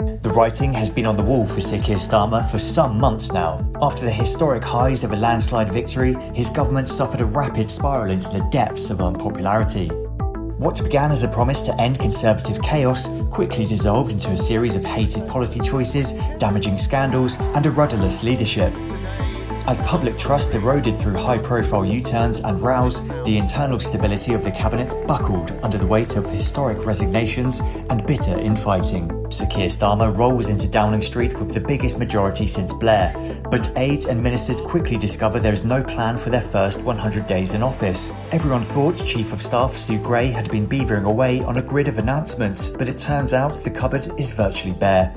The writing has been on the wall for Sir Keir Starmer for some months now. After the historic highs of a landslide victory, his government suffered a rapid spiral into the depths of unpopularity. What began as a promise to end Conservative chaos quickly dissolved into a series of hated policy choices, damaging scandals, and a rudderless leadership. As public trust eroded through high-profile U-turns and rows, the internal stability of the cabinet buckled under the weight of historic resignations and bitter infighting. Sir Keir Starmer rolls into Downing Street with the biggest majority since Blair, but aides and ministers quickly discover there is no plan for their first 100 days in office. Everyone thought Chief of Staff Sue Gray had been beavering away on a grid of announcements, but it turns out the cupboard is virtually bare.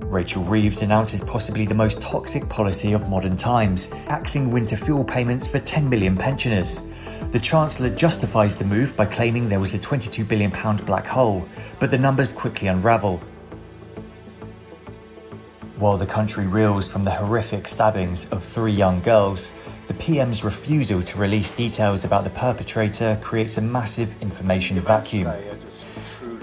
Rachel Reeves announces possibly the most toxic policy of modern times, axing winter fuel payments for 10 million pensioners. The Chancellor justifies the move by claiming there was a £22 billion black hole, but the numbers quickly unravel. While the country reels from the horrific stabbings of 3 young girls, the PM's refusal to release details about the perpetrator creates a massive information vacuum.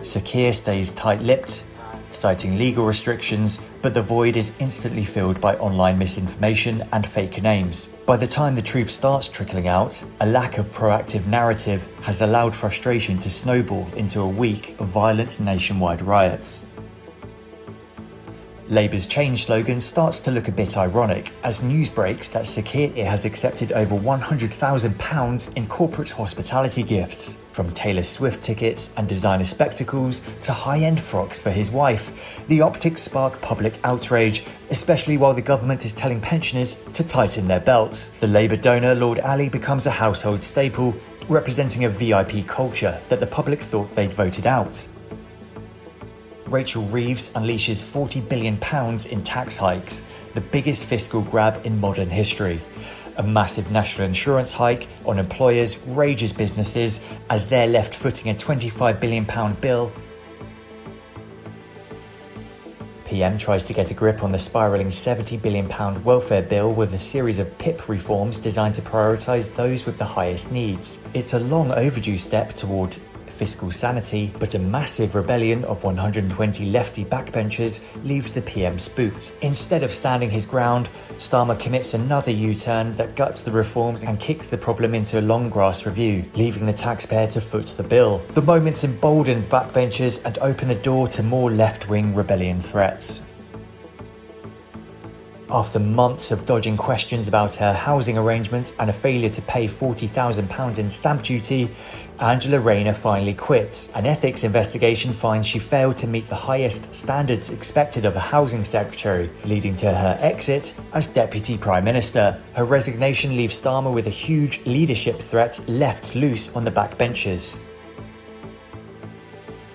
Sir Keir stays tight-lipped, citing legal restrictions, but the void is instantly filled by online misinformation and fake names. By the time the truth starts trickling out, a lack of proactive narrative has allowed frustration to snowball into a week of violent nationwide riots. Labour's change slogan starts to look a bit ironic as news breaks that Sir Keir has accepted over £100,000 in corporate hospitality gifts, from Taylor Swift tickets and designer spectacles to high-end frocks for his wife. The optics spark public outrage, especially while the government is telling pensioners to tighten their belts. The Labour donor Lord Ali becomes a household staple, representing a VIP culture that the public thought they'd voted out. Rachel Reeves unleashes £40 billion in tax hikes, the biggest fiscal grab in modern history. A massive national insurance hike on employers rages businesses as they're left footing a £25 billion bill. PM tries to get a grip on the spiralling £70 billion welfare bill with a series of PIP reforms designed to prioritise those with the highest needs. It's a long overdue step toward fiscal sanity, but a massive rebellion of 120 lefty backbenchers leaves the PM spooked. Instead of standing his ground, Starmer commits another U-turn that guts the reforms and kicks the problem into a long grass review, leaving the taxpayer to foot the bill. The moments emboldened backbenchers and open the door to more left-wing rebellion threats. After months of dodging questions about her housing arrangements and a failure to pay £40,000 in stamp duty, Angela Rayner finally quits. An ethics investigation finds she failed to meet the highest standards expected of a housing secretary, leading to her exit as Deputy Prime Minister. Her resignation leaves Starmer with a huge leadership threat left loose on the backbenchers.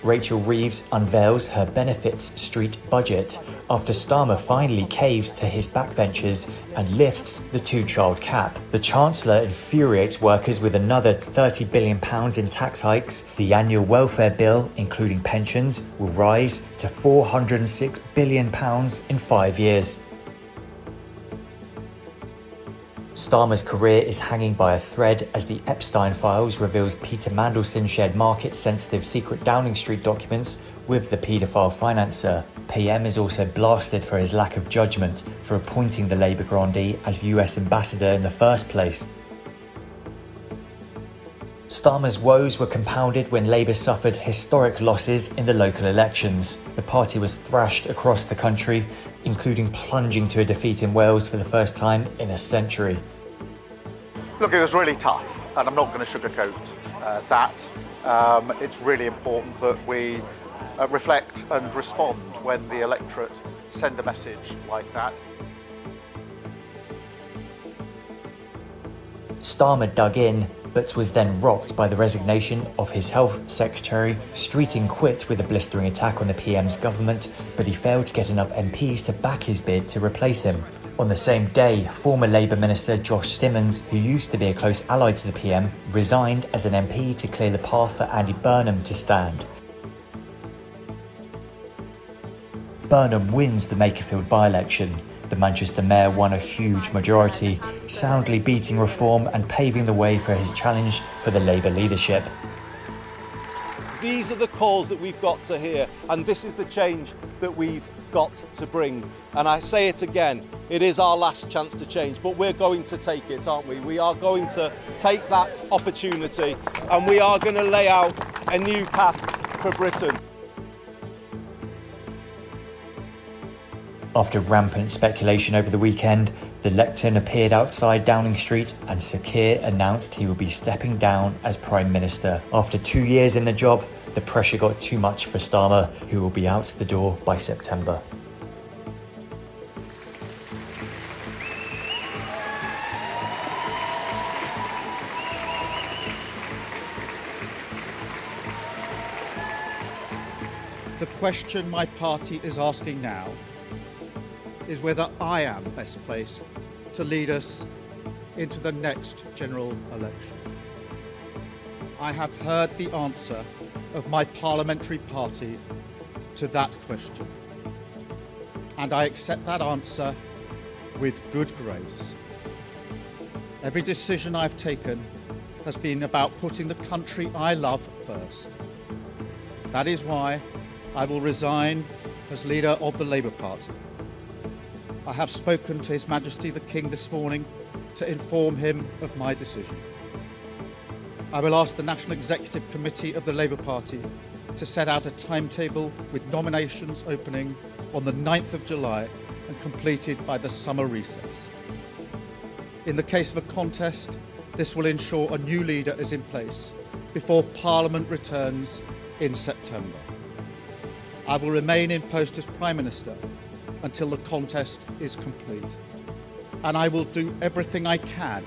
Rachel Reeves unveils her benefits street budget after Starmer finally caves to his backbenchers and lifts the 2-child cap. The Chancellor infuriates workers with another £30 billion in tax hikes. The annual welfare bill, including pensions, will rise to £406 billion in 5 years. Starmer's career is hanging by a thread as the Epstein files reveals Peter Mandelson shared market-sensitive secret Downing Street documents with the paedophile financer. PM is also blasted for his lack of judgment for appointing the Labour grandee as US ambassador in the first place. Starmer's woes were compounded when Labour suffered historic losses in the local elections. The party was thrashed across the country, including plunging to a defeat in Wales for the first time in a century. Look, it was really tough, and I'm not going to sugarcoat that. It's really important that we reflect and respond when the electorate send a message like that. Starmer dug in, but was then rocked by the resignation of his health secretary. Streeting quit with a blistering attack on the PM's government, but he failed to get enough MPs to back his bid to replace him. On the same day, former Labour Minister Josh Simmons, who used to be a close ally to the PM, resigned as an MP to clear the path for Andy Burnham to stand. Burnham wins the Makerfield by-election. The Manchester mayor won a huge majority, soundly beating reform and paving the way for his challenge for the Labour leadership. These These are the calls that we've got to hear, and this is the change that we've got to bring. And I say it again, it is our last chance to change, but we're going to take it, aren't we? We are going to take that opportunity, and we are going to lay out a new path for Britain. After rampant speculation over the weekend, the lectern appeared outside Downing Street and Sir Keir announced he would be stepping down as Prime Minister. After 2 years in the job, the pressure got too much for Starmer, who will be out the door by September. The question my party is asking now is whether I am best placed to lead us into the next general election. I have heard the answer of my parliamentary party to that question, and I accept that answer with good grace. Every decision I've taken has been about putting the country I love first. That is why I will resign as leader of the Labour Party. I have spoken to His Majesty the King this morning to inform him of my decision. I will ask the National Executive Committee of the Labour Party to set out a timetable with nominations opening on the 9th of July and completed by the summer recess. In the case of a contest, this will ensure a new leader is in place before Parliament returns in September. I will remain in post as Prime Minister until the contest is complete. And I will do everything I can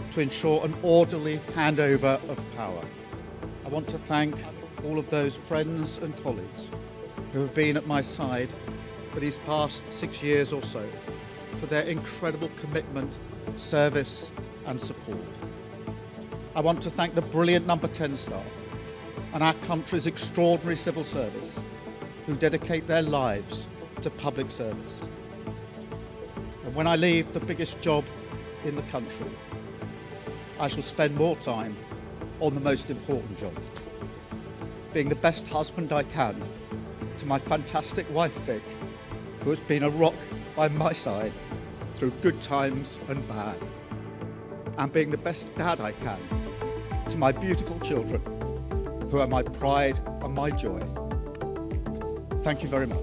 to ensure an orderly handover of power. I want to thank all of those friends and colleagues who have been at my side for these past 6 years or so, for their incredible commitment, service and support. I want to thank the brilliant Number 10 staff and our country's extraordinary civil service who dedicate their lives to public service. And when I leave the biggest job in the country, I shall spend more time on the most important job, being the best husband I can to my fantastic wife Vic, who has been a rock by my side through good times and bad, and being the best dad I can to my beautiful children, who are my pride and my joy. Thank you very much.